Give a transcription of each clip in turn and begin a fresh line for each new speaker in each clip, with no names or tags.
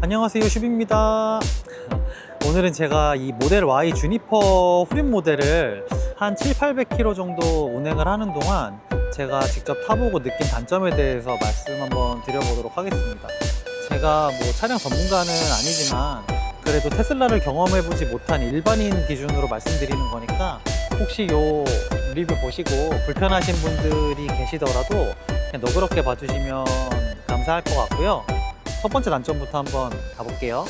안녕하세요, 슈비입니다. 오늘은 제가 이 모델 Y 주니퍼 후륜 모델을 한 700~800km 정도 운행을 하는 동안 제가 직접 타보고 느낀 단점에 대해서 말씀 한번 드려보도록 하겠습니다. 제가 뭐 차량 전문가는 아니지만 그래도 테슬라를 경험해보지 못한 일반인 기준으로 말씀드리는 거니까 혹시 요 리뷰 보시고 불편하신 분들이 계시더라도 그냥 너그럽게 봐주시면 감사할 것 같고요. 첫 번째 단점부터 한번 가볼게요.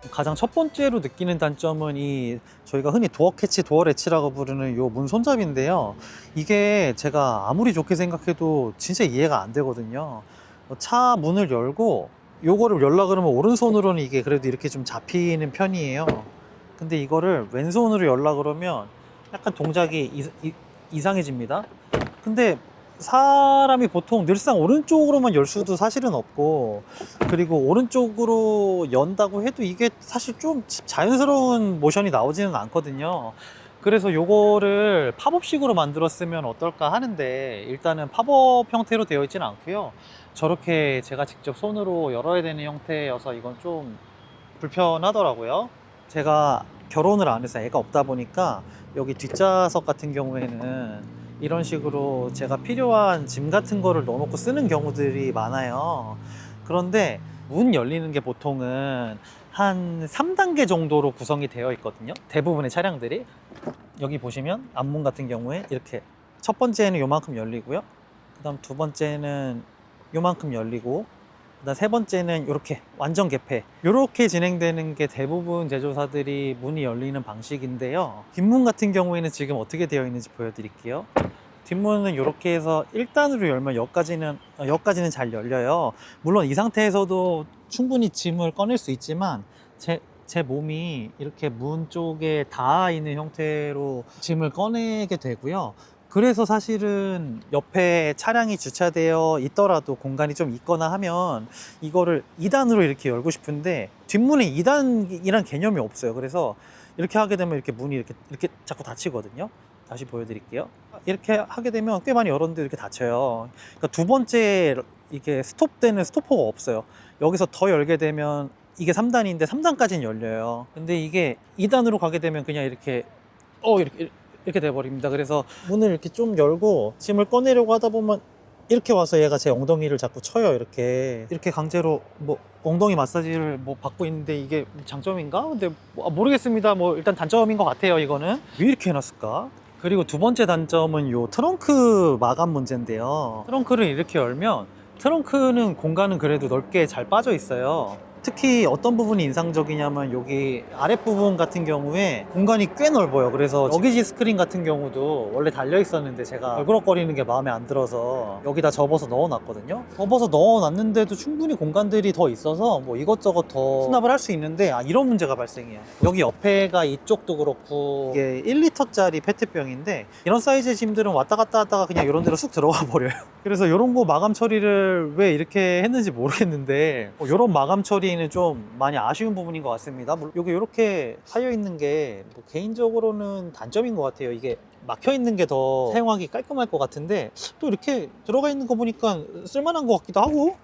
가장 첫 번째로 느끼는 단점은 이 저희가 흔히 도어 캐치, 도어 레치라고 부르는 요 문 손잡이인데요. 이게 제가 아무리 좋게 생각해도 진짜 이해가 안 되거든요. 차 문을 열고 요거를 열라 그러면 오른손으로는 이게 그래도 이렇게 좀 잡히는 편이에요. 근데 이거를 왼손으로 열라 그러면 약간 동작이 이상해집니다. 근데 사람이 보통 늘상 오른쪽으로만 열 수도 사실은 없고, 그리고 오른쪽으로 연다고 해도 이게 사실 좀 자연스러운 모션이 나오지는 않거든요. 그래서 요거를 팝업식으로 만들었으면 어떨까 하는데, 일단은 팝업 형태로 되어 있지는 않고요. 저렇게 제가 직접 손으로 열어야 되는 형태여서 이건 좀 불편하더라고요. 제가 결혼을 안 해서 애가 없다 보니까 여기 뒷좌석 같은 경우에는 이런 식으로 제가 필요한 짐 같은 거를 넣어놓고 쓰는 경우들이 많아요. 그런데 문 열리는 게 보통은 한 3단계 정도로 구성이 되어 있거든요. 대부분의 차량들이. 여기 보시면 앞문 같은 경우에 이렇게 첫 번째는 요만큼 열리고요. 그 다음 두 번째는 요만큼 열리고, 그다음 세 번째는 이렇게 완전 개폐, 이렇게 진행되는 게 대부분 제조사들이 문이 열리는 방식인데요. 뒷문 같은 경우에는 지금 어떻게 되어 있는지 보여드릴게요. 뒷문은 이렇게 해서 1단으로 열면 여기까지는 잘 열려요. 물론 이 상태에서도 충분히 짐을 꺼낼 수 있지만 제 몸이 이렇게 문 쪽에 닿아 있는 형태로 짐을 꺼내게 되고요. 그래서 사실은 옆에 차량이 주차되어 있더라도 공간이 좀 있거나 하면 이거를 2단으로 이렇게 열고 싶은데 뒷문에 2단이란 개념이 없어요. 그래서 이렇게 하게 되면 이렇게 문이 이렇게 자꾸 닫히거든요. 다시 보여드릴게요. 이렇게 하게 되면 꽤 많이 열었는데 이렇게 닫혀요. 그러니까 두 번째 이게 스톱되는 스토퍼가 없어요. 여기서 더 열게 되면 이게 3단인데 3단까지는 열려요. 근데 이게 2단으로 가게 되면 그냥 이렇게 돼버립니다. 그래서 문을 이렇게 좀 열고 짐을 꺼내려고 하다 보면 이렇게 와서 얘가 제 엉덩이를 자꾸 쳐요. 이렇게 강제로 뭐 엉덩이 마사지를 뭐 받고 있는데 이게 장점인가? 근데 모르겠습니다. 뭐 일단 단점인 것 같아요. 이거는 왜 이렇게 해놨을까? 그리고 두 번째 단점은 요 트렁크 마감 문제인데요. 트렁크를 이렇게 열면 트렁크는 공간은 그래도 넓게 잘 빠져 있어요. 특히 어떤 부분이 인상적이냐면 여기 아랫부분 같은 경우에 공간이 꽤 넓어요. 그래서 러기지 스크린 같은 경우도 원래 달려 있었는데 제가 걸그럭거리는 게 마음에 안 들어서 여기다 접어서 넣어놨거든요. 접어서 넣어놨는데도 충분히 공간들이 더 있어서 뭐 이것저것 더 수납을 할 수 있는데 이런 문제가 발생해요. 여기 옆에가 이쪽도 그렇고 이게 1리터짜리 페트병인데 이런 사이즈의 짐들은 왔다 갔다 하다가 그냥 이런 데로 쑥 들어가 버려요. 그래서 이런 거 마감 처리를 왜 이렇게 했는지 모르겠는데 이런 마감 처리는 좀 많이 아쉬운 부분인 것 같습니다. 여기 이렇게 파여 있는 게 뭐 개인적으로는 단점인 것 같아요. 이게 막혀 있는 게 더 사용하기 깔끔할 것 같은데 또 이렇게 들어가 있는 거 보니까 쓸만한 것 같기도 하고,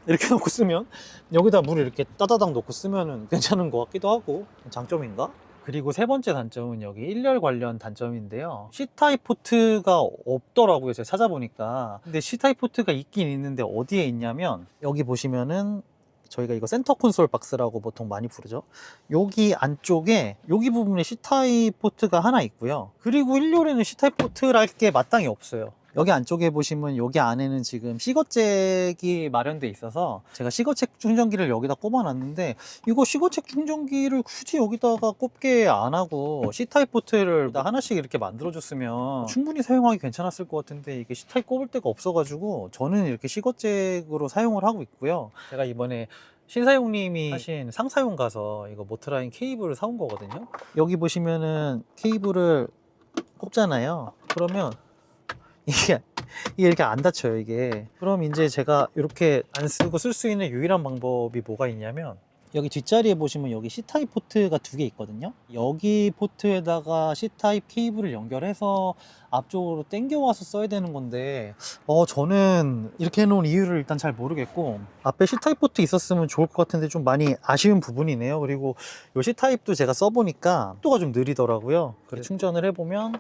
이렇게 놓고 쓰면 여기다 물을 이렇게 따다닥 놓고 쓰면은 괜찮은 것 같기도 하고, 장점인가? 그리고 세 번째 단점은 여기 1열 관련 단점인데요. C타입 포트가 없더라고요. 제가 찾아보니까. 근데 C타입 포트가 있긴 있는데 어디에 있냐면 여기 보시면은 저희가 이거 센터 콘솔 박스라고 보통 많이 부르죠. 여기 안쪽에 여기 부분에 C타입 포트가 하나 있고요. 그리고 1열에는 C타입 포트랄 게 마땅히 없어요. 여기 안쪽에 보시면 여기 안에는 지금 시거잭이 마련돼 있어서 제가 시거잭 충전기를 여기다 꼽아 놨는데, 이거 시거잭 충전기를 굳이 여기다가 꼽게 안 하고 C타입 포트를 하나씩 이렇게 만들어 줬으면 충분히 사용하기 괜찮았을 것 같은데 이게 C타입 꼽을 데가 없어 가지고 저는 이렇게 시거잭으로 사용을 하고 있고요. 제가 이번에 신사용님이 하신 상사용 가서 이거 모터라인 케이블을 사온 거거든요. 여기 보시면은 케이블을 꼽잖아요. 그러면 이게 이렇게 안 닫혀요. 이게. 그럼 이제 제가 이렇게 안 쓰고 쓸 수 있는 유일한 방법이 뭐가 있냐면 여기 뒷자리에 보시면 여기 C타입 포트가 두 개 있거든요. 여기 포트에다가 C타입 케이블을 연결해서 앞쪽으로 당겨와서 써야 되는 건데 저는 이렇게 해놓은 이유를 일단 잘 모르겠고, 앞에 C타입 포트 있었으면 좋을 것 같은데 좀 많이 아쉬운 부분이네요. 그리고 이 C타입도 제가 써보니까 속도가 좀 느리더라고요. 그래서 충전을 해보면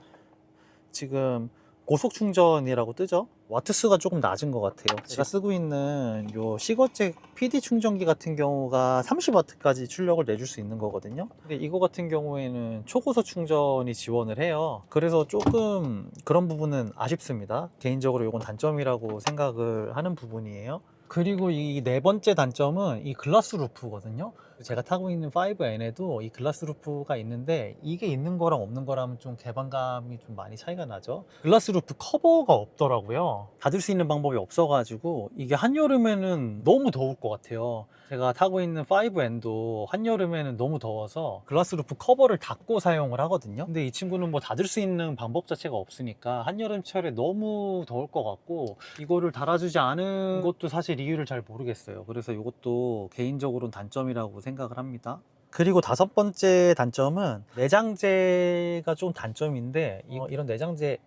지금 고속 충전이라고 뜨죠. 와트수가 조금 낮은 것 같아요. 제가 쓰고 있는 요 시거잭 PD 충전기 같은 경우가 30W까지 출력을 내줄 수 있는 거거든요. 근데 이거 같은 경우에는 초고속 충전이 지원을 해요. 그래서 조금 그런 부분은 아쉽습니다. 개인적으로 이건 단점이라고 생각을 하는 부분이에요. 그리고 이 네 번째 단점은 이 글라스 루프거든요. 제가 타고 있는 5N에도 이 글라스 루프가 있는데, 이게 있는 거랑 없는 거랑 좀 개방감이 좀 많이 차이가 나죠. 글라스 루프 커버가 없더라고요. 닫을 수 있는 방법이 없어가지고 이게 한여름에는 너무 더울 것 같아요. 제가 타고 있는 5N도 한여름에는 너무 더워서 글라스 루프 커버를 닫고 사용을 하거든요. 근데 이 친구는 뭐 닫을 수 있는 방법 자체가 없으니까 한여름철에 너무 더울 것 같고, 이거를 달아주지 않은 것도 사실 이유를 잘 모르겠어요. 그래서 이것도 개인적으로는 단점이라고 생각을 합니다. 그리고 다섯 번째 단점은 내장재가 좀 단점인데, 이런 내장재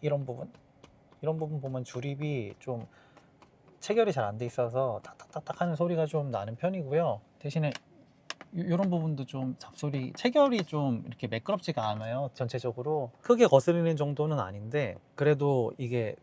이런 부분 보면 주립이 좀 체결이 잘 안 돼 있어서 탁탁탁탁 하는 소리가 좀 나는 편이고요. 대신에 이런 부분도 좀 잡소리, 체결이 좀 이렇게 매끄럽지가 않아요. 전체적으로 크게 거스르는 정도는 아닌데, 그래도 이게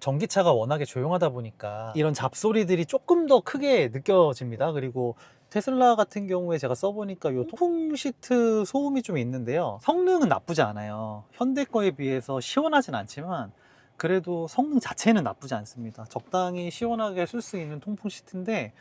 전기차가 워낙에 조용하다 보니까 이런 잡소리들이 조금 더 크게 느껴집니다. 그리고 테슬라 같은 경우에 제가 써보니까 이 통풍 시트 소음이 좀 있는데요, 성능은 나쁘지 않아요. 현대 거에 비해서 시원하진 않지만 그래도 성능 자체는 나쁘지 않습니다. 적당히 시원하게 쓸 수 있는 통풍 시트인데,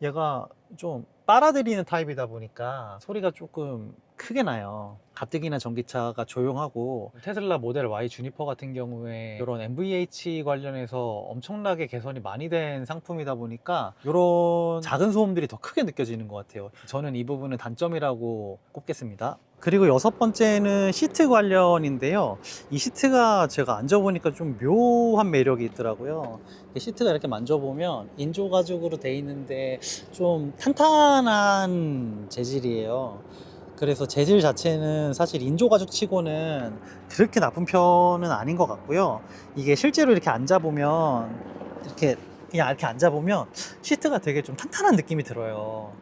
얘가 좀 빨아들이는 타입이다 보니까 소리가 조금 크게 나요. 가뜩이나 전기차가 조용하고, 테슬라 모델 Y 주니퍼 같은 경우에 이런 NVH 관련해서 엄청나게 개선이 많이 된 상품이다 보니까 이런 작은 소음들이 더 크게 느껴지는 것 같아요. 저는 이 부분은 단점이라고 꼽겠습니다. 그리고 여섯 번째는 시트 관련인데요. 이 시트가 제가 앉아보니까 좀 묘한 매력이 있더라고요. 이 시트가 이렇게 만져보면 인조 가죽으로 돼 있는데 좀 탄탄한 재질이에요. 그래서 재질 자체는 사실 인조 가죽 치고는 그렇게 나쁜 편은 아닌 것 같고요. 이게 실제로 이렇게 앉아보면, 그냥 이렇게 앉아보면 시트가 되게 좀 탄탄한 느낌이 들어요.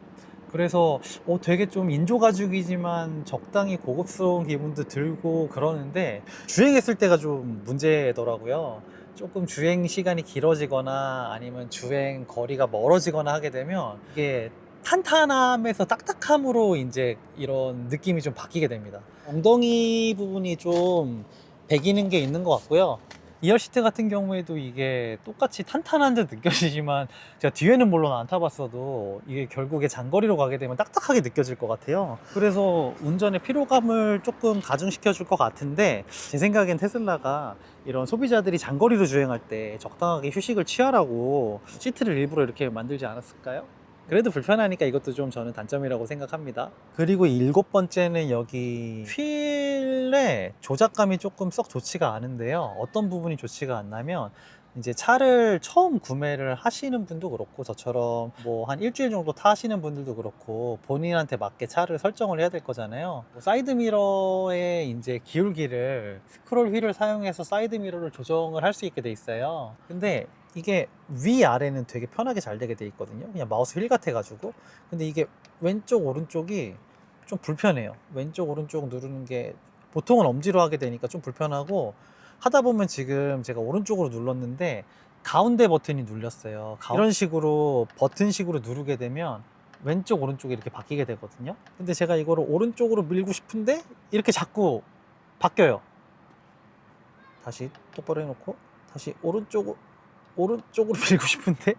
그래서 되게 좀 인조 가죽이지만 적당히 고급스러운 기분도 들고 그러는데, 주행했을 때가 좀 문제더라고요. 조금 주행 시간이 길어지거나 아니면 주행 거리가 멀어지거나 하게 되면 이게 탄탄함에서 딱딱함으로 이제 이런 느낌이 좀 바뀌게 됩니다. 엉덩이 부분이 좀 배기는 게 있는 것 같고요. 2열 시트 같은 경우에도 이게 똑같이 탄탄한 듯 느껴지지만, 제가 뒤에는 물론 안 타봤어도 이게 결국에 장거리로 가게 되면 딱딱하게 느껴질 것 같아요. 그래서 운전의 피로감을 조금 가중시켜 줄 것 같은데, 제 생각엔 테슬라가 이런 소비자들이 장거리로 주행할 때 적당하게 휴식을 취하라고 시트를 일부러 이렇게 만들지 않았을까요? 그래도 불편하니까 이것도 좀 저는 단점이라고 생각합니다. 그리고 일곱 번째는 여기 휠의 조작감이 조금 썩 좋지가 않은데요. 어떤 부분이 좋지가 않냐면, 이제 차를 처음 구매를 하시는 분도 그렇고, 저처럼 뭐 한 일주일 정도 타시는 분들도 그렇고, 본인한테 맞게 차를 설정을 해야 될 거잖아요. 사이드 미러의 이제 기울기를 스크롤 휠을 사용해서 사이드 미러를 조정을 할 수 있게 돼 있어요. 근데 이게 위아래는 되게 편하게 잘 되게 돼 있거든요. 그냥 마우스 휠 같아 가지고. 근데 이게 왼쪽 오른쪽이 좀 불편해요. 왼쪽 오른쪽 누르는 게 보통은 엄지로 하게 되니까 좀 불편하고, 하다 보면 지금 제가 오른쪽으로 눌렀는데 가운데 버튼이 눌렸어요. 이런 식으로 버튼식으로 누르게 되면 왼쪽 오른쪽이 이렇게 바뀌게 되거든요. 근데 제가 이거를 오른쪽으로 밀고 싶은데 이렇게 자꾸 바뀌어요. 다시 똑바로 해놓고 다시 오른쪽으로 밀고 싶은데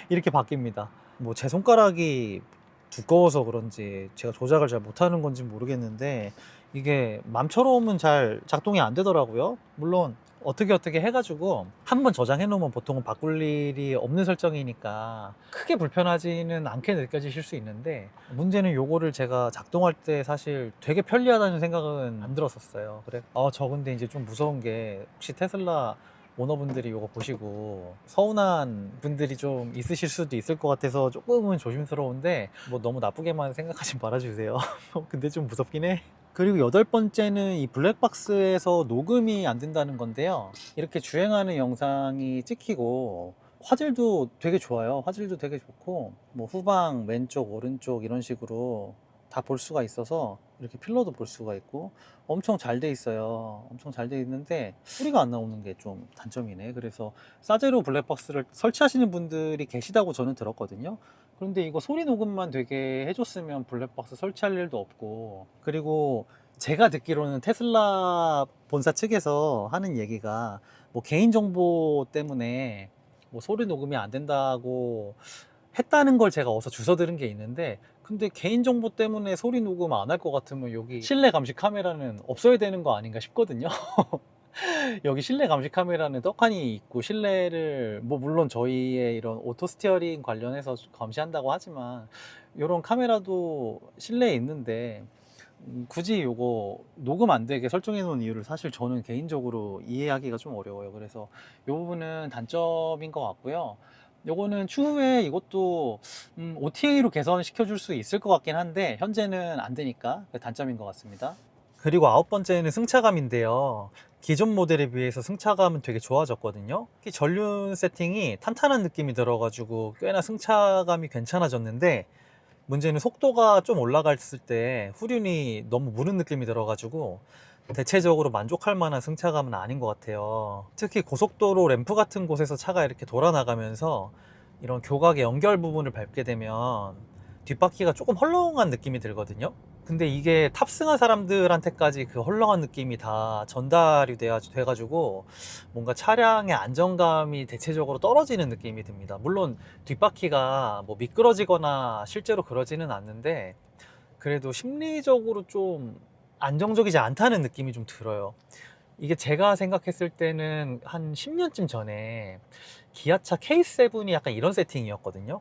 이렇게 바뀝니다. 뭐 제 손가락이 두꺼워서 그런지 제가 조작을 잘 못하는 건지 모르겠는데, 이게 맘처럼은 잘 작동이 안 되더라고요. 물론 어떻게 해가지고 한번 저장해 놓으면 보통은 바꿀 일이 없는 설정이니까 크게 불편하지는 않게 느껴지실 수 있는데, 문제는 요거를 제가 작동할 때 사실 되게 편리하다는 생각은 안 들었었어요. 그래 저 근데 이제 좀 무서운 게, 혹시 테슬라 오너분들이 이거 보시고 서운한 분들이 좀 있으실 수도 있을 것 같아서 조금은 조심스러운데 뭐 너무 나쁘게만 생각하지 말아주세요. 근데 좀 무섭긴 해. 그리고 여덟 번째는 이 블랙박스에서 녹음이 안 된다는 건데요. 이렇게 주행하는 영상이 찍히고 화질도 되게 좋아요. 화질도 되게 좋고 뭐 후방, 왼쪽, 오른쪽 이런 식으로 다 볼 수가 있어서 이렇게 필러도 볼 수가 있고 엄청 잘 돼 있어요. 엄청 잘 돼 있는데 소리가 안 나오는 게 좀 단점이네. 그래서 사제로 블랙박스를 설치하시는 분들이 계시다고 저는 들었거든요. 그런데 이거 소리 녹음만 되게 해줬으면 블랙박스 설치할 일도 없고, 그리고 제가 듣기로는 테슬라 본사 측에서 하는 얘기가 뭐 개인정보 때문에 뭐 소리 녹음이 안 된다고 했다는 걸 제가 어디서 주워 들은 게 있는데, 근데 개인정보 때문에 소리 녹음 안 할 것 같으면 여기 실내 감시 카메라는 없어야 되는 거 아닌가 싶거든요. 여기 실내 감시 카메라는 떡하니 있고, 실내를 뭐 물론 저희의 이런 오토 스티어링 관련해서 감시한다고 하지만 이런 카메라도 실내에 있는데 굳이 요거 녹음 안 되게 설정해 놓은 이유를 사실 저는 개인적으로 이해하기가 좀 어려워요. 그래서 이 부분은 단점인 것 같고요. 요거는 추후에 이것도 OTA로 개선시켜 줄 수 있을 것 같긴 한데 현재는 안 되니까 그게 단점인 것 같습니다. 그리고 아홉 번째는 승차감인데요. 기존 모델에 비해서 승차감은 되게 좋아졌거든요. 특히 전륜 세팅이 탄탄한 느낌이 들어가지고 꽤나 승차감이 괜찮아졌는데, 문제는 속도가 좀 올라갔을 때 후륜이 너무 무는 느낌이 들어가지고 대체적으로 만족할 만한 승차감은 아닌 것 같아요. 특히 고속도로 램프 같은 곳에서 차가 이렇게 돌아 나가면서 이런 교각의 연결 부분을 밟게 되면 뒷바퀴가 조금 헐렁한 느낌이 들거든요. 근데 이게 탑승한 사람들한테까지 그 헐렁한 느낌이 다 전달이 돼가지고 뭔가 차량의 안정감이 대체적으로 떨어지는 느낌이 듭니다. 물론 뒷바퀴가 뭐 미끄러지거나 실제로 그러지는 않는데 그래도 심리적으로 좀 안정적이지 않다는 느낌이 좀 들어요. 이게 제가 생각했을 때는 한 10년쯤 전에 기아차 K7이 약간 이런 세팅이었거든요.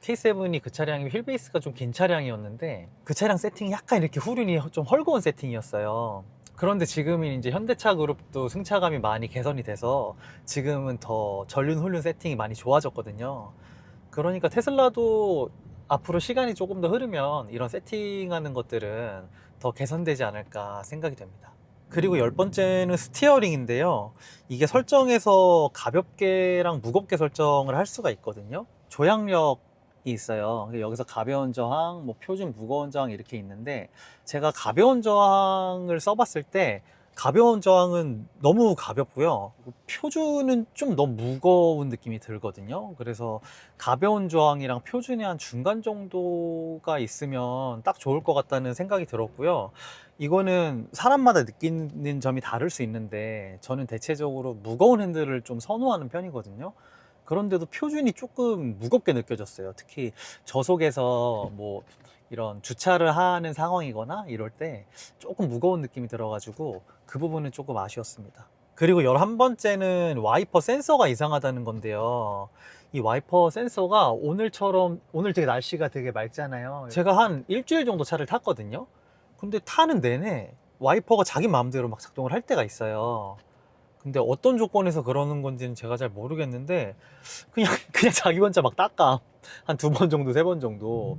K7이 그 차량이 휠베이스가 좀 긴 차량이었는데 그 차량 세팅이 약간 이렇게 후륜이 좀 헐거운 세팅이었어요. 그런데 지금은 이제 현대차 그룹도 승차감이 많이 개선이 돼서 지금은 더 전륜 후륜 세팅이 많이 좋아졌거든요. 그러니까 테슬라도 앞으로 시간이 조금 더 흐르면 이런 세팅하는 것들은 더 개선되지 않을까 생각이 됩니다. 그리고 열 번째는 스티어링인데요. 이게 설정에서 가볍게랑 무겁게 설정을 할 수가 있거든요. 조향력이 있어요. 여기서 가벼운 저항, 뭐 표준 무거운 저항 이렇게 있는데, 제가 가벼운 저항을 써봤을 때 가벼운 저항은 너무 가볍고요. 표준은 좀 너무 무거운 느낌이 들거든요. 그래서 가벼운 저항이랑 표준이 한 중간 정도가 있으면 딱 좋을 것 같다는 생각이 들었고요. 이거는 사람마다 느끼는 점이 다를 수 있는데 저는 대체적으로 무거운 핸들을 좀 선호하는 편이거든요. 그런데도 표준이 조금 무겁게 느껴졌어요. 특히 저속에서 뭐 이런 주차를 하는 상황이거나 이럴 때 조금 무거운 느낌이 들어가지고 그 부분은 조금 아쉬웠습니다. 그리고 11번째는 와이퍼 센서가 이상하다는 건데요. 이 와이퍼 센서가 오늘 되게 날씨가 되게 맑잖아요. 제가 한 일주일 정도 차를 탔거든요. 근데 타는 내내 와이퍼가 자기 마음대로 막 작동을 할 때가 있어요. 근데 어떤 조건에서 그러는 건지는 제가 잘 모르겠는데 그냥 자기 혼자 막 닦아. 한 2번 정도, 3번 정도.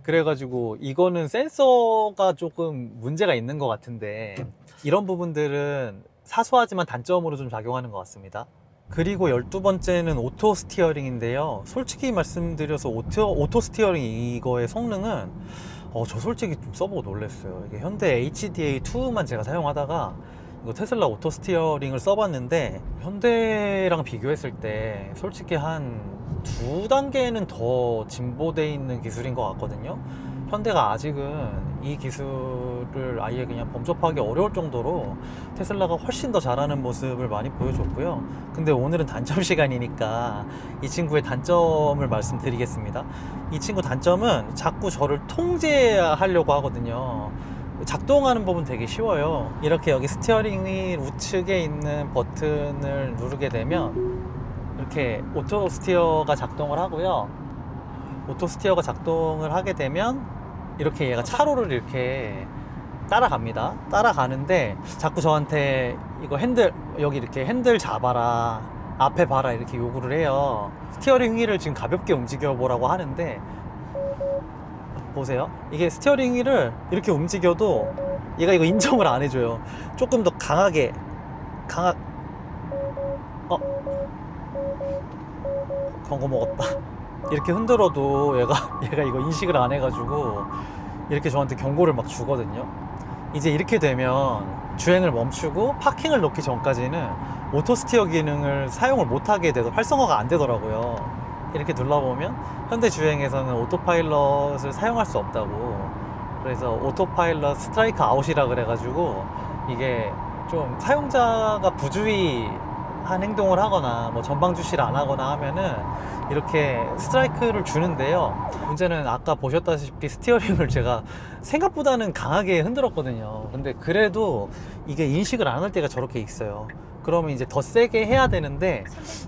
그래가지고 이거는 센서가 조금 문제가 있는 것 같은데 이런 부분들은 사소하지만 단점으로 좀 작용하는 것 같습니다. 그리고 12번째는 오토 스티어링인데요. 솔직히 말씀드려서 오토 스티어링 이거의 성능은 저 솔직히 좀 써보고 놀랐어요. 이게 현대 HDA2만 제가 사용하다가 이거 테슬라 오토 스티어링을 써봤는데 현대랑 비교했을 때 솔직히 한 2단계는 더 진보되어 있는 기술인 것 같거든요. 현대가 아직은 이 기술을 아예 그냥 범접하기 어려울 정도로 테슬라가 훨씬 더 잘하는 모습을 많이 보여줬고요. 근데 오늘은 단점 시간이니까 이 친구의 단점을 말씀드리겠습니다. 이 친구 단점은 자꾸 저를 통제하려고 하거든요. 작동하는 법은 되게 쉬워요. 이렇게 여기 스티어링 휠 우측에 있는 버튼을 누르게 되면 이렇게 오토 스티어가 작동을 하고요. 오토 스티어가 작동을 하게 되면 이렇게 얘가 차로를 이렇게 따라갑니다. 따라가는데 자꾸 저한테 이거 핸들, 여기 이렇게 핸들 잡아라, 앞에 봐라, 이렇게 요구를 해요. 스티어링 휠을 지금 가볍게 움직여 보라고 하는데, 보세요. 이게 스티어링 휠을 이렇게 움직여도 얘가 이거 인정을 안 해줘요. 조금 더 강하게, 경고 먹었다. 이렇게 흔들어도 얘가 이거 인식을 안 해가지고 이렇게 저한테 경고를 막 주거든요. 이제 이렇게 되면 주행을 멈추고 파킹을 놓기 전까지는 오토 스티어 기능을 사용을 못하게 돼서 활성화가 안 되더라고요. 이렇게 눌러보면 현대 주행에서는 오토파일럿을 사용할 수 없다고, 그래서 오토파일럿 스트라이크 아웃이라 그래가지고 이게 좀 사용자가 부주의한 행동을 하거나 뭐 전방 주시를 안 하거나 하면은 이렇게 스트라이크를 주는데요. 문제는 아까 보셨다시피 스티어링을 제가 생각보다는 강하게 흔들었거든요. 근데 그래도 이게 인식을 안 할 때가 저렇게 있어요. 그러면 이제 더 세게 해야 되는데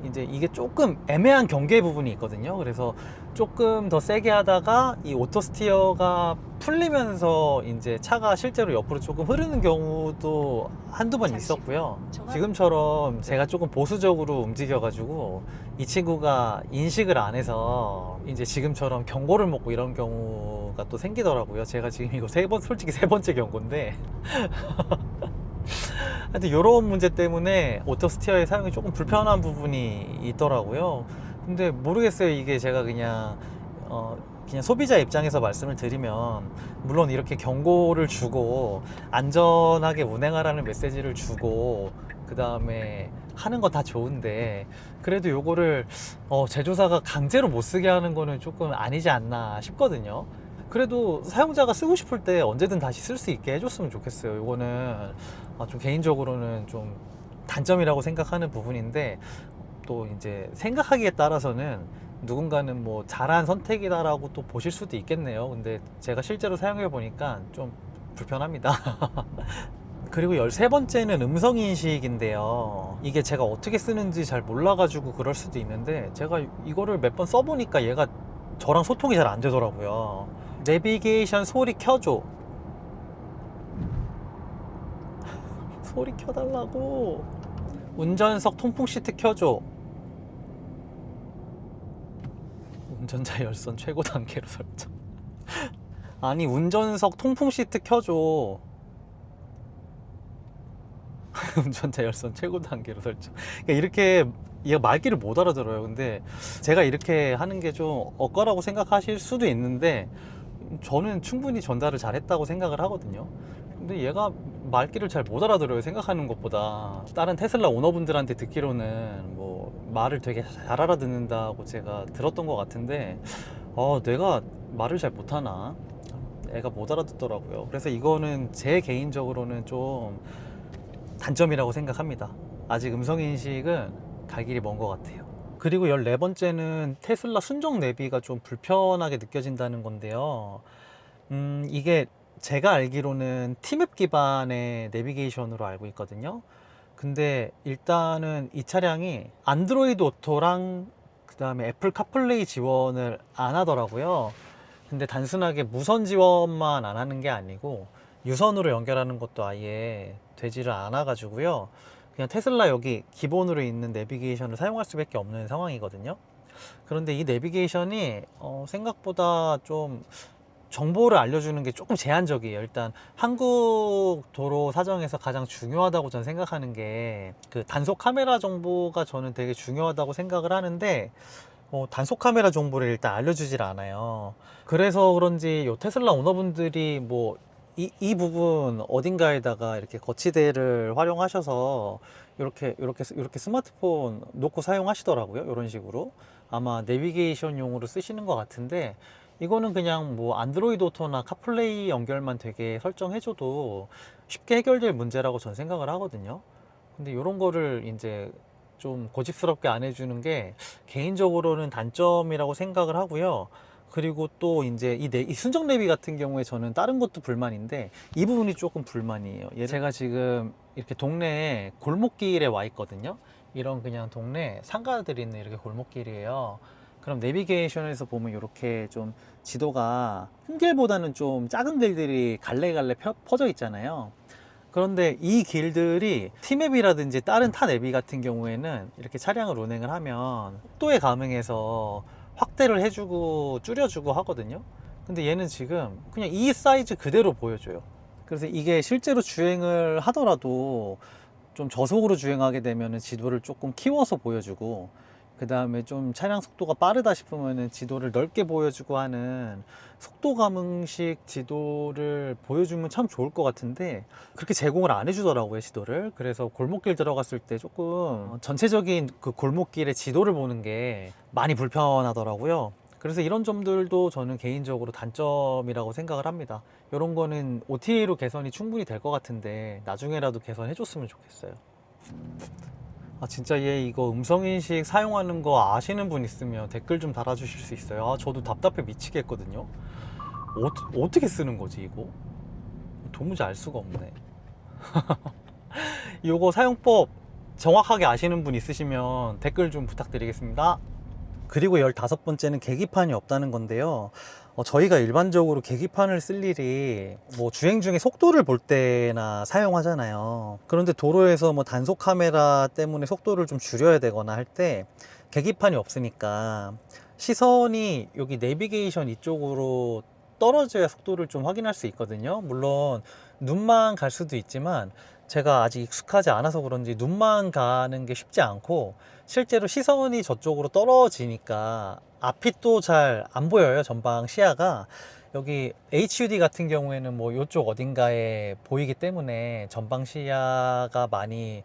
이제 이게 조금 애매한 경계 부분이 있거든요. 그래서 조금 더 세게 하다가 이 오토 스티어가 풀리면서 이제 차가 실제로 옆으로 조금 흐르는 경우도 한두 번 있었고요. 지금처럼 제가 조금 보수적으로 움직여 가지고 이 친구가 인식을 안 해서 이제 지금처럼 경고를 먹고 이런 경우가 또 생기더라고요. 제가 지금 이거 솔직히 세 번째 경고인데 하여튼 이런 문제 때문에 오토 스티어의 사용이 조금 불편한 부분이 있더라고요. 근데 모르겠어요. 이게 제가 그냥 소비자 입장에서 말씀을 드리면, 물론 이렇게 경고를 주고 안전하게 운행하라는 메시지를 주고 그 다음에 하는 건 다 좋은데, 그래도 요거를 제조사가 강제로 못 쓰게 하는 거는 조금 아니지 않나 싶거든요. 그래도 사용자가 쓰고 싶을 때 언제든 다시 쓸 수 있게 해줬으면 좋겠어요. 이거는 좀 개인적으로는 좀 단점이라고 생각하는 부분인데, 또 이제 생각하기에 따라서는 누군가는 뭐 잘한 선택이다라고 또 보실 수도 있겠네요. 근데 제가 실제로 사용해 보니까 좀 불편합니다. 그리고 13번째는 음성인식인데요. 이게 제가 어떻게 쓰는지 잘 몰라가지고 그럴 수도 있는데, 제가 이거를 몇 번 써보니까 얘가 저랑 소통이 잘 안 되더라고요. 내비게이션 소리 켜줘. 소리 켜달라고. 운전석 통풍 시트 켜줘. 운전자 열선 최고 단계로 설정. 아니, 운전석 통풍 시트 켜줘. 운전자 열선 최고 단계로 설정. 그러니까 이렇게 얘가 말귀를 못 알아들어요. 근데 제가 이렇게 하는 게 좀 억까라고 생각하실 수도 있는데, 저는 충분히 전달을 잘했다고 생각을 하거든요. 근데 얘가 말귀를 잘 못 알아들어요. 생각하는 것보다. 다른 테슬라 오너분들한테 듣기로는 뭐 말을 되게 잘 알아듣는다고 제가 들었던 것 같은데, 내가 말을 잘 못하나? 애가 못 알아듣더라고요. 그래서 이거는 제 개인적으로는 좀 단점이라고 생각합니다. 아직 음성인식은 갈 길이 먼 것 같아요. 그리고 14번째는 테슬라 순정 내비가 좀 불편하게 느껴진다는 건데요. 이게 제가 알기로는 티맵 기반의 내비게이션으로 알고 있거든요. 근데 일단은 이 차량이 안드로이드 오토랑 그 다음에 애플 카플레이 지원을 안 하더라고요. 근데 단순하게 무선 지원만 안 하는 게 아니고 유선으로 연결하는 것도 아예 되지를 않아 가지고요. 그냥 테슬라 여기 기본으로 있는 내비게이션을 사용할 수밖에 없는 상황이거든요. 그런데 이 내비게이션이 생각보다 좀 정보를 알려주는 게 조금 제한적이에요. 일단 한국 도로 사정에서 가장 중요하다고 저는 생각하는 게 그 단속 카메라 정보가 저는 되게 중요하다고 생각을 하는데, 단속 카메라 정보를 일단 알려주질 않아요. 그래서 그런지 요 테슬라 오너분들이 뭐 이 부분 어딘가에다가 이렇게 거치대를 활용하셔서 이렇게 스마트폰 놓고 사용하시더라고요. 이런 식으로 아마 내비게이션용으로 쓰시는 것 같은데, 이거는 그냥 뭐 안드로이드 오토나 카플레이 연결만 되게 설정해줘도 쉽게 해결될 문제라고 전 생각을 하거든요. 근데 이런 거를 이제 좀 고집스럽게 안 해주는 게 개인적으로는 단점이라고 생각을 하고요. 그리고 또 이제 이 순정 내비 같은 경우에 저는 다른 것도 불만인데 이 부분이 조금 불만이에요. 제가 지금 이렇게 동네에 골목길에 와 있거든요. 이런 그냥 동네 상가들이 있는 이렇게 골목길이에요. 그럼 내비게이션에서 보면 이렇게 좀 지도가 큰 길보다는 좀 작은 길들이 갈래갈래 퍼져 있잖아요. 그런데 이 길들이 티맵이라든지 다른 타 내비 같은 경우에는 이렇게 차량을 운행을 하면 속도에 감응해서 확대를 해주고 줄여주고 하거든요. 근데 얘는 지금 그냥 이 사이즈 그대로 보여줘요. 그래서 이게 실제로 주행을 하더라도 좀 저속으로 주행하게 되면 지도를 조금 키워서 보여주고, 그 다음에 좀 차량 속도가 빠르다 싶으면 지도를 넓게 보여주고 하는 속도 감응식 지도를 보여주면 참 좋을 것 같은데 그렇게 제공을 안 해주더라고요, 지도를. 그래서 골목길 들어갔을 때 조금 전체적인 그 골목길의 지도를 보는 게 많이 불편하더라고요. 그래서 이런 점들도 저는 개인적으로 단점이라고 생각을 합니다. 이런 거는 OTA로 개선이 충분히 될 것 같은데 나중에라도 개선해 줬으면 좋겠어요. 아, 진짜 얘 이거 음성인식 사용하는 거 아시는 분 있으면 댓글 좀 달아주실 수 있어요? 아, 저도 답답해 미치겠거든요. 어떻게 쓰는 거지 이거? 도무지 알 수가 없네. 이거 사용법 정확하게 아시는 분 있으시면 댓글 좀 부탁드리겠습니다. 그리고 15번째는 계기판이 없다는 건데요. 저희가 일반적으로 계기판을 쓸 일이 뭐 주행 중에 속도를 볼 때나 사용하잖아요. 그런데 도로에서 뭐 단속 카메라 때문에 속도를 좀 줄여야 되거나 할 때 계기판이 없으니까 시선이 여기 내비게이션 이쪽으로 떨어져야 속도를 좀 확인할 수 있거든요. 물론 눈만 갈 수도 있지만 제가 아직 익숙하지 않아서 그런지 눈만 가는 게 쉽지 않고 실제로 시선이 저쪽으로 떨어지니까 앞이 또 잘 안 보여요. 전방 시야가. 여기 HUD 같은 경우에는 뭐 이쪽 어딘가에 보이기 때문에 전방 시야가 많이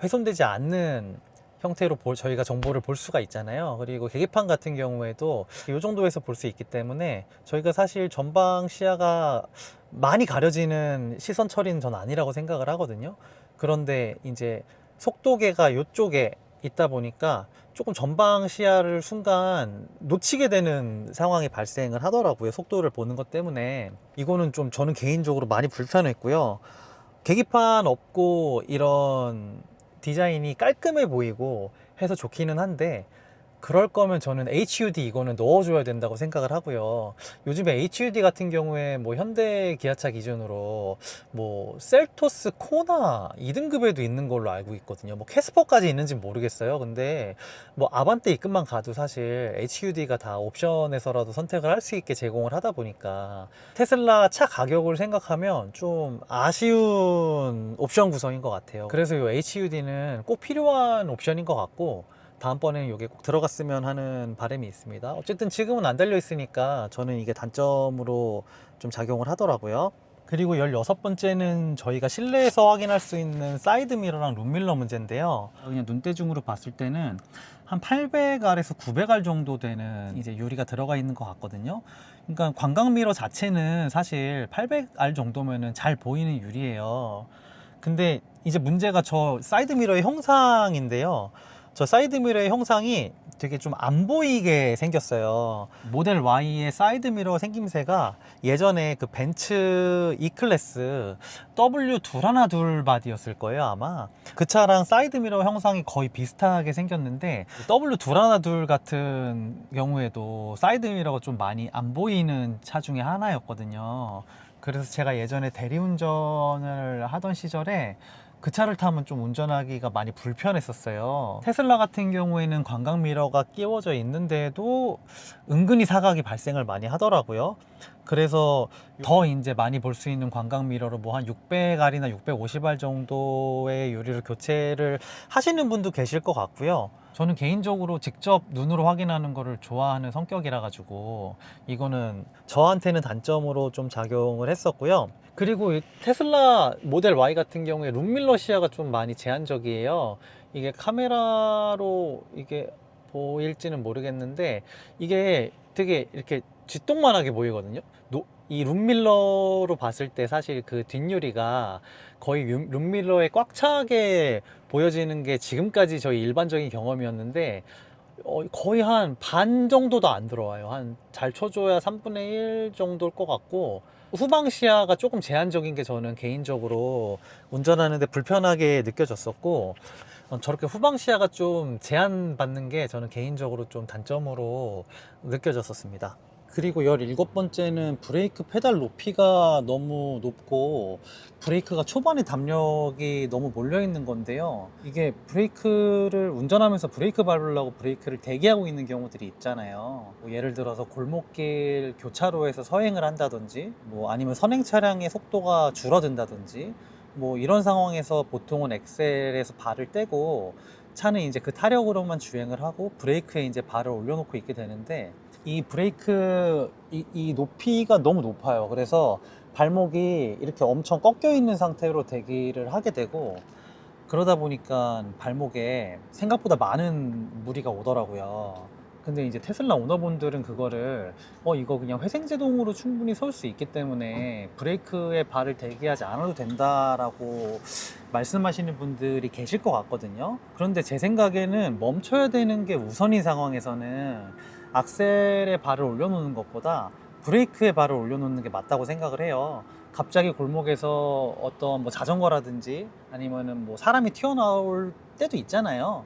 훼손되지 않는 형태로 저희가 정보를 볼 수가 있잖아요. 그리고 계기판 같은 경우에도 이 정도에서 볼 수 있기 때문에 저희가 사실 전방 시야가 많이 가려지는 시선 처리는 전 아니라고 생각을 하거든요. 그런데 이제 속도계가 이쪽에 있다 보니까 조금 전방 시야를 순간 놓치게 되는 상황이 발생을 하더라고요. 속도를 보는 것 때문에. 이거는 좀 저는 개인적으로 많이 불편했고요. 계기판 없고 이런 디자인이 깔끔해 보이고 해서 좋기는 한데, 그럴 거면 저는 HUD 이거는 넣어줘야 된다고 생각을 하고요. 요즘에 HUD 같은 경우에 뭐 현대 기아차 기준으로 뭐 셀토스 코나 2등급에도 있는 걸로 알고 있거든요. 뭐 캐스퍼까지 있는지는 모르겠어요. 근데 뭐 아반떼 입금만 가도 사실 HUD가 다 옵션에서라도 선택을 할 수 있게 제공을 하다 보니까 테슬라 차 가격을 생각하면 좀 아쉬운 옵션 구성인 것 같아요. 그래서 이 HUD는 꼭 필요한 옵션인 것 같고 다음번에는 이게 꼭 들어갔으면 하는 바람이 있습니다. 어쨌든 지금은 안 달려 있으니까 저는 이게 단점으로 좀 작용을 하더라고요. 그리고 16번째는 저희가 실내에서 확인할 수 있는 사이드미러랑 룸밀러 문제인데요. 그냥 눈대중으로 봤을 때는 한 800R에서 900R 정도 되는 이제 유리가 들어가 있는 것 같거든요. 그러니까 광각미러 자체는 사실 800R 정도면은 잘 보이는 유리예요. 근데 이제 문제가 저 사이드미러의 형상인데요. 저 사이드미러의 형상이 되게 좀 안 보이게 생겼어요. 모델 Y의 사이드미러 생김새가 예전에 그 벤츠 E클래스 W 둘 바디였을 거예요, 아마. 그 차랑 사이드미러 형상이 거의 비슷하게 생겼는데 W 둘 같은 경우에도 사이드미러가 좀 많이 안 보이는 차 중에 하나였거든요. 그래서 제가 예전에 대리운전을 하던 시절에 그 차를 타면 좀 운전하기가 많이 불편했었어요. 테슬라 같은 경우에는 광각 미러가 끼워져 있는데도 은근히 사각이 발생을 많이 하더라고요. 그래서 더 이제 많이 볼 수 있는 광각 미러로 뭐 한 600R이나 650R 정도의 유리를 교체를 하시는 분도 계실 것 같고요. 저는 개인적으로 직접 눈으로 확인하는 거를 좋아하는 성격이라 가지고 이거는 저한테는 단점으로 좀 작용을 했었고요. 그리고 이 테슬라 모델 Y 같은 경우에 룸밀러 시야가 좀 많이 제한적이에요. 이게 카메라로 이게 보일지는 모르겠는데 이게 되게 이렇게 쥐똥만하게 보이거든요. 이 룸밀러로 봤을 때 사실 그 뒷유리가 거의 룸밀러에 꽉 차게 보여지는 게 지금까지 저희 일반적인 경험이었는데 거의 한 반 정도도 안 들어와요. 한 잘 쳐줘야 3분의 1 정도일 것 같고, 후방 시야가 조금 제한적인 게 저는 개인적으로 운전하는데 불편하게 느껴졌었고, 저렇게 후방 시야가 좀 제한받는 게 저는 개인적으로 좀 단점으로 느껴졌었습니다. 그리고 17번째는 브레이크 페달 높이가 너무 높고 브레이크가 초반에 담력이 너무 몰려 있는 건데요. 이게 브레이크를 운전하면서 브레이크 밟으려고 브레이크를 대기하고 있는 경우들이 있잖아요. 뭐 예를 들어서 골목길 교차로에서 서행을 한다든지 뭐 아니면 선행 차량의 속도가 줄어든다든지 뭐 이런 상황에서 보통은 엑셀에서 발을 떼고 차는 이제 그 타력으로만 주행을 하고 브레이크에 이제 발을 올려놓고 있게 되는데 이 브레이크 이 높이가 너무 높아요. 그래서 발목이 이렇게 엄청 꺾여 있는 상태로 대기를 하게 되고 그러다 보니까 발목에 생각보다 많은 무리가 오더라고요. 근데 이제 테슬라 오너분들은 그거를 이거 그냥 회생제동으로 충분히 설 수 있기 때문에 브레이크에 발을 대기하지 않아도 된다라고 말씀하시는 분들이 계실 것 같거든요. 그런데 제 생각에는 멈춰야 되는 게 우선인 상황에서는 악셀에 발을 올려놓는 것보다 브레이크에 발을 올려놓는 게 맞다고 생각을 해요. 갑자기 골목에서 어떤 뭐 자전거라든지 아니면은 뭐 사람이 튀어나올 때도 있잖아요.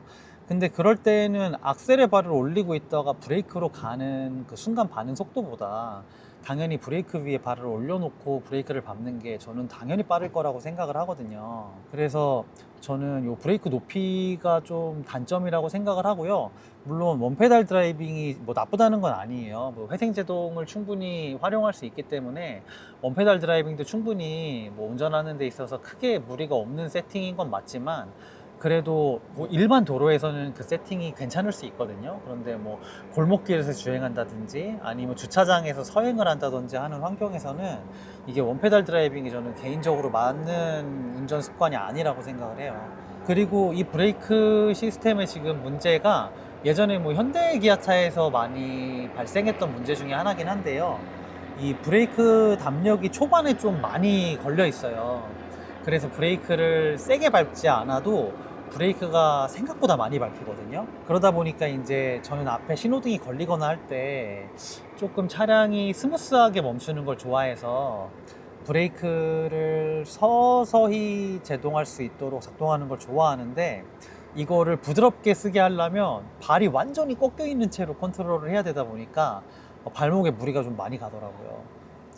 근데 그럴 때는 악셀에 발을 올리고 있다가 브레이크로 가는 그 순간 반응 속도보다 당연히 브레이크 위에 발을 올려놓고 브레이크를 밟는 게 저는 당연히 빠를 거라고 생각을 하거든요. 그래서 저는 요 브레이크 높이가 좀 단점이라고 생각을 하고요. 물론 원페달 드라이빙이 뭐 나쁘다는 건 아니에요. 뭐 회생제동을 충분히 활용할 수 있기 때문에 원페달 드라이빙도 충분히 뭐 운전하는 데 있어서 크게 무리가 없는 세팅인 건 맞지만 그래도 뭐 일반 도로에서는 그 세팅이 괜찮을 수 있거든요. 그런데 뭐 골목길에서 주행한다든지 아니면 주차장에서 서행을 한다든지 하는 환경에서는 이게 원페달 드라이빙이 저는 개인적으로 맞는 운전 습관이 아니라고 생각을 해요. 그리고 이 브레이크 시스템의 지금 문제가 예전에 뭐 현대 기아차에서 많이 발생했던 문제 중에 하나긴 한데요. 이 브레이크 담력이 초반에 좀 많이 걸려 있어요. 그래서 브레이크를 세게 밟지 않아도 브레이크가 생각보다 많이 밟히거든요. 그러다 보니까 이제 저는 앞에 신호등이 걸리거나 할 때 조금 차량이 스무스하게 멈추는 걸 좋아해서 브레이크를 서서히 제동할 수 있도록 작동하는 걸 좋아하는데 이거를 부드럽게 쓰게 하려면 발이 완전히 꺾여 있는 채로 컨트롤을 해야 되다 보니까 발목에 무리가 좀 많이 가더라고요.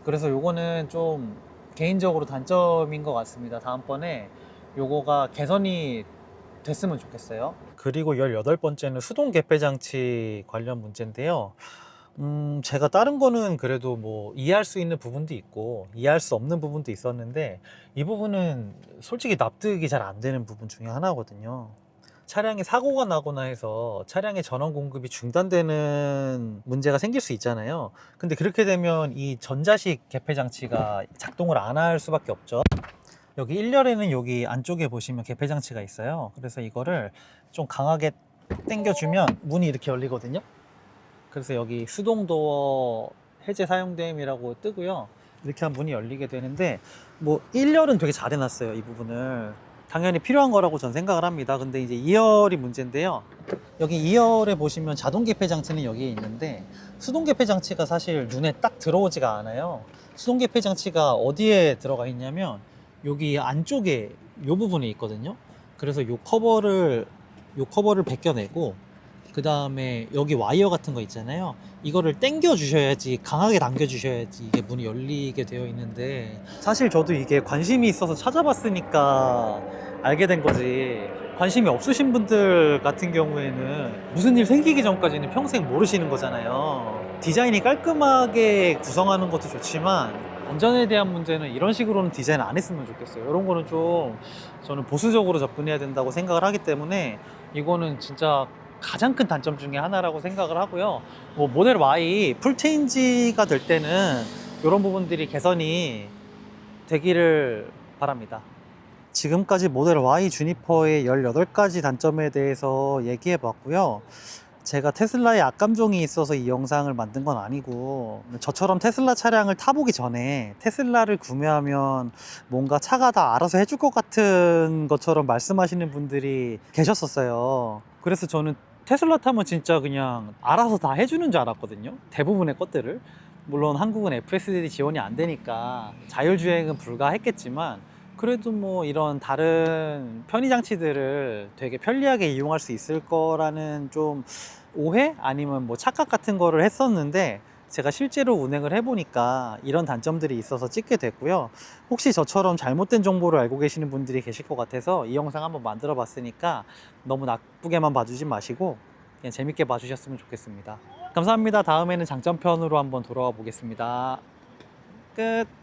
그래서 요거는 좀 개인적으로 단점인 것 같습니다. 다음번에 요거가 개선이 됐으면 좋겠어요. 그리고 18번째는 수동 개폐 장치 관련 문제인데요. 제가 다른 거는 그래도 뭐 이해할 수 있는 부분도 있고 이해할 수 없는 부분도 있었는데 이 부분은 솔직히 납득이 잘 안 되는 부분 중에 하나거든요. 차량에 사고가 나거나 해서 차량의 전원 공급이 중단되는 문제가 생길 수 있잖아요. 근데 그렇게 되면 이 전자식 개폐 장치가 작동을 안 할 수밖에 없죠. 여기 1열에는 여기 안쪽에 보시면 개폐 장치가 있어요. 그래서 이거를 좀 강하게 당겨주면 문이 이렇게 열리거든요. 그래서 여기 수동 도어 해제 사용됨이라고 뜨고요. 이렇게 하면 문이 열리게 되는데 뭐 1열은 되게 잘 해놨어요. 이 부분을 당연히 필요한 거라고 전 생각을 합니다. 근데 이제 2열이 문제인데요. 여기 2열에 보시면 자동 개폐 장치는 여기에 있는데 수동 개폐 장치가 사실 눈에 딱 들어오지가 않아요. 수동 개폐 장치가 어디에 들어가 있냐면 여기 안쪽에 이 부분에 있거든요. 그래서 요 커버를 벗겨내고 그 다음에 여기 와이어 같은 거 있잖아요. 이거를 당겨 주셔야지, 강하게 당겨 주셔야지 이게 문이 열리게 되어 있는데 사실 저도 이게 관심이 있어서 찾아봤으니까 알게 된 거지, 관심이 없으신 분들 같은 경우에는 무슨 일 생기기 전까지는 평생 모르시는 거잖아요. 디자인이 깔끔하게 구성하는 것도 좋지만 안전에 대한 문제는 이런 식으로는 디자인 안 했으면 좋겠어요. 이런 거는 좀 저는 보수적으로 접근해야 된다고 생각을 하기 때문에 이거는 진짜 가장 큰 단점 중에 하나라고 생각을 하고요. 뭐 모델 Y 풀 체인지가 될 때는 이런 부분들이 개선이 되기를 바랍니다. 지금까지 모델 Y 주니퍼의 18가지 단점에 대해서 얘기해 봤고요. 제가 테슬라에 악감정이 있어서 이 영상을 만든 건 아니고 저처럼 테슬라 차량을 타보기 전에 테슬라를 구매하면 뭔가 차가 다 알아서 해줄 것 같은 것처럼 말씀하시는 분들이 계셨었어요. 그래서 저는 테슬라 타면 진짜 그냥 알아서 다 해주는 줄 알았거든요. 대부분의 것들을. 물론 한국은 FSD 지원이 안 되니까 자율주행은 불가했겠지만 그래도 뭐 이런 다른 편의 장치들을 되게 편리하게 이용할 수 있을 거라는 좀 오해? 아니면 뭐 착각 같은 거를 했었는데 제가 실제로 운행을 해보니까 이런 단점들이 있어서 찍게 됐고요. 혹시 저처럼 잘못된 정보를 알고 계시는 분들이 계실 것 같아서 이 영상 한번 만들어 봤으니까 너무 나쁘게만 봐주지 마시고 그냥 재밌게 봐주셨으면 좋겠습니다. 감사합니다. 다음에는 장점편으로 한번 돌아와 보겠습니다. 끝.